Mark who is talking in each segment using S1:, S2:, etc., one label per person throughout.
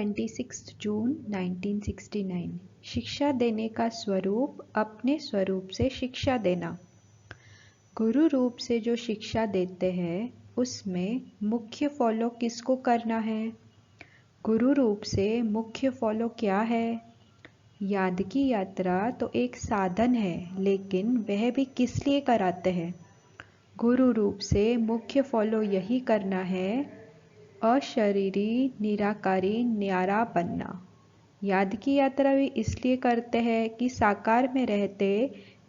S1: 26 जून 1969। शिक्षा देने का स्वरूप अपने स्वरूप से शिक्षा देना। गुरु रूप से जो शिक्षा देते हैं उसमें मुख्य फॉलो किसको करना है? गुरु रूप से मुख्य फॉलो क्या है? याद की यात्रा तो एक साधन है, लेकिन वह भी किस लिए कराते हैं? गुरु रूप से मुख्य फॉलो यही करना है, अशरीरी निराकारी न्यारा बनना। याद की यात्रा भी इसलिए करते हैं कि साकार में रहते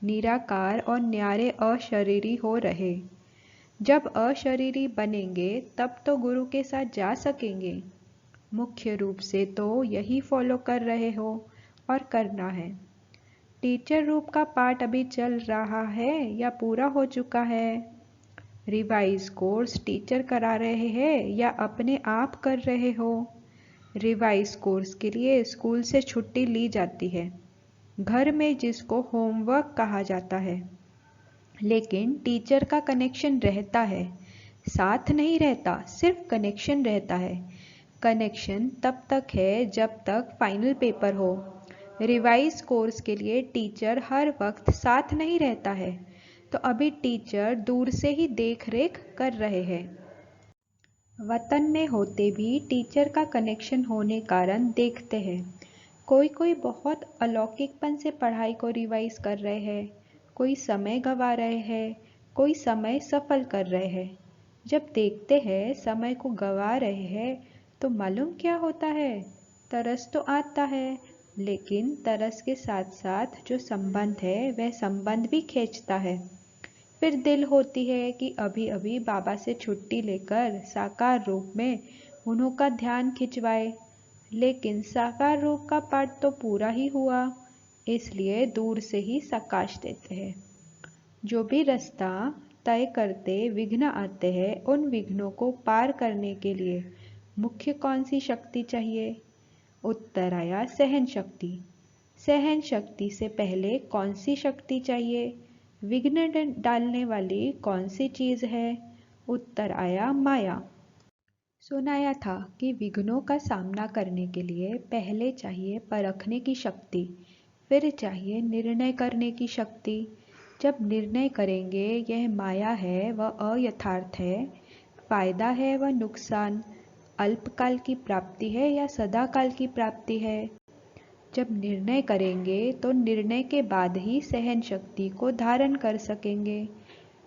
S1: निराकार और न्यारे अशरीरी हो रहे। जब अशरीरी बनेंगे तब तो गुरु के साथ जा सकेंगे। मुख्य रूप से तो यही फॉलो कर रहे हो और करना है। टीचर रूप का पाठ अभी चल रहा है या पूरा हो चुका है? रिवाइज कोर्स टीचर करा रहे हैं या अपने आप कर रहे हो? रिवाइज कोर्स के लिए स्कूल से छुट्टी ली जाती है, घर में जिसको होमवर्क कहा जाता है, लेकिन टीचर का कनेक्शन रहता है। साथ नहीं रहता, सिर्फ कनेक्शन रहता है। कनेक्शन तब तक है जब तक फाइनल पेपर हो। रिवाइज कोर्स के लिए टीचर हर वक्त साथ नहीं रहता है, तो अभी टीचर दूर से ही देख रेख कर रहे हैं। वतन में होते भी टीचर का कनेक्शन होने कारण देखते हैं। कोई कोई बहुत अलौकिकपन से पढ़ाई को रिवाइज कर रहे हैं, कोई समय गंवा रहे हैं, कोई समय सफल कर रहे हैं। जब देखते हैं समय को गंवा रहे हैं तो मालूम क्या होता है? तरस तो आता है, लेकिन तरस के साथ साथ जो संबंध है वह संबंध भी खींचता है। फिर दिल होती है कि अभी अभी बाबा से छुट्टी लेकर साकार रूप में उन्हों का ध्यान खिंचवाए, लेकिन साकार रूप का पाठ तो पूरा ही हुआ, इसलिए दूर से ही सकाश देते हैं। जो भी रास्ता तय करते विघ्न आते हैं, उन विघ्नों को पार करने के लिए मुख्य कौन सी शक्ति चाहिए? उत्तर आया सहन शक्ति। सहन शक्ति से पहले कौन सी शक्ति चाहिए? विघ्न डालने वाली कौन सी चीज है? उत्तर आया माया। सुनाया था कि विघ्नों का सामना करने के लिए पहले चाहिए परखने की शक्ति, फिर चाहिए निर्णय करने की शक्ति। जब निर्णय करेंगे यह माया है व अयथार्थ है, फायदा है व नुकसान, अल्पकाल की प्राप्ति है या सदाकाल की प्राप्ति है। जब निर्णय करेंगे तो निर्णय के बाद ही सहन शक्ति को धारण कर सकेंगे।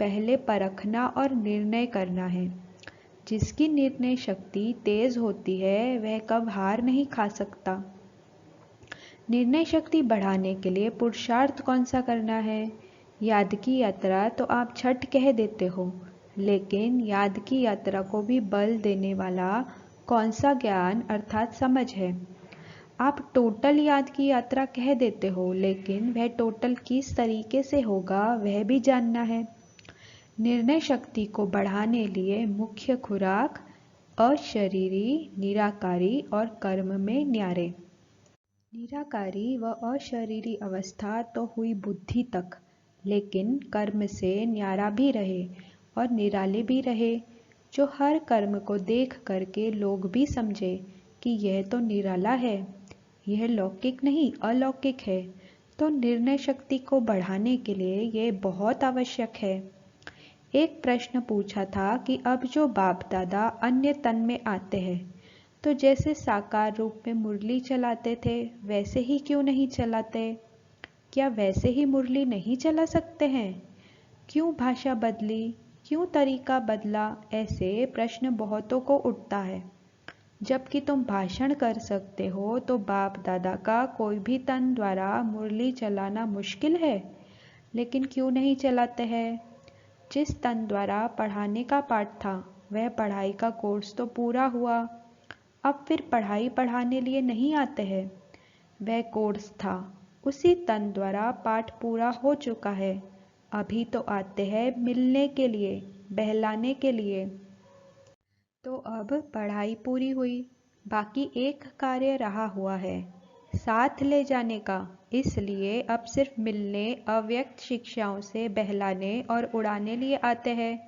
S1: पहले परखना और निर्णय करना है। जिसकी निर्णय शक्ति तेज होती है वह कब हार नहीं खा सकता। निर्णय शक्ति बढ़ाने के लिए पुरुषार्थ कौन सा करना है? याद की यात्रा तो आप छठ कह देते हो, लेकिन याद की यात्रा को भी बल देने वाला कौन सा ज्ञान अर्थात समझ है? आप टोटल याद की यात्रा कह देते हो, लेकिन वह टोटल किस तरीके से होगा वह भी जानना है। निर्णय शक्ति को बढ़ाने लिए मुख्य खुराक अशरीरी, निराकारी और कर्म में न्यारे। निराकारी व अशरीरी अवस्था तो हुई बुद्धि तक, लेकिन कर्म से न्यारा भी रहे और निराले भी रहे। जो हर कर्म को देख करके लोग भी समझे कि यह तो निराला है, यह लौकिक नहीं अलौकिक है, तो निर्णय शक्ति को बढ़ाने के लिए यह बहुत आवश्यक है। एक प्रश्न पूछा था कि अब जो बाप दादा अन्य तन में आते हैं, तो जैसे साकार रूप में मुरली चलाते थे वैसे ही क्यों नहीं चलाते? क्या वैसे ही मुरली नहीं चला सकते हैं? क्यों भाषा बदली, क्यों तरीका बदला? ऐसे प्रश्न बहुतों को उठता है। जबकि तुम भाषण कर सकते हो तो बाप दादा का कोई भी तन द्वारा मुरली चलाना मुश्किल है, लेकिन क्यों नहीं चलाते हैं? जिस तन द्वारा पढ़ाने का पाठ था वह पढ़ाई का कोर्स तो पूरा हुआ, अब फिर पढ़ाई पढ़ाने लिए नहीं आते हैं। वह कोर्स था, उसी तन द्वारा पाठ पूरा हो चुका है, अभी तो आते हैं मिलने के लिए, बहलाने के लिए। तो अब पढ़ाई पूरी हुई, बाकी एक कार्य रहा हुआ है, साथ ले जाने का। इसलिए अब सिर्फ मिलने, अव्यक्त शिक्षाओं से बहलाने और उड़ाने लिए आते हैं।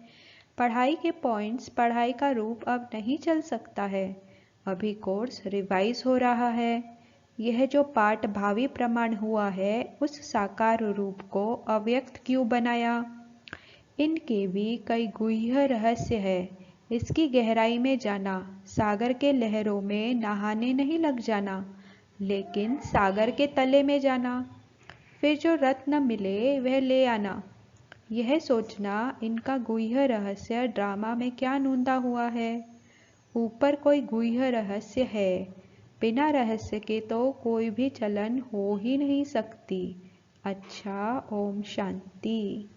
S1: पढ़ाई के पॉइंट्स, पढ़ाई का रूप अब नहीं चल सकता है। अभी कोर्स रिवाइज हो रहा है। यह जो पाठ भावी प्रमाण हुआ है उस साकार रूप को अव्यक्त क्यों बनाया? इनके भी कई गुह्य रहस्य है। इसकी गहराई में जाना, सागर के लहरों में नहाने नहीं लग जाना, लेकिन सागर के तले में जाना। फिर जो रत्न मिले वह ले आना। यह सोचना इनका गुह्य रहस्य ड्रामा में क्या नूंदा हुआ है। ऊपर कोई गुह्य रहस्य है, बिना रहस्य के तो कोई भी चलन हो ही नहीं सकती। अच्छा, ओम शांति।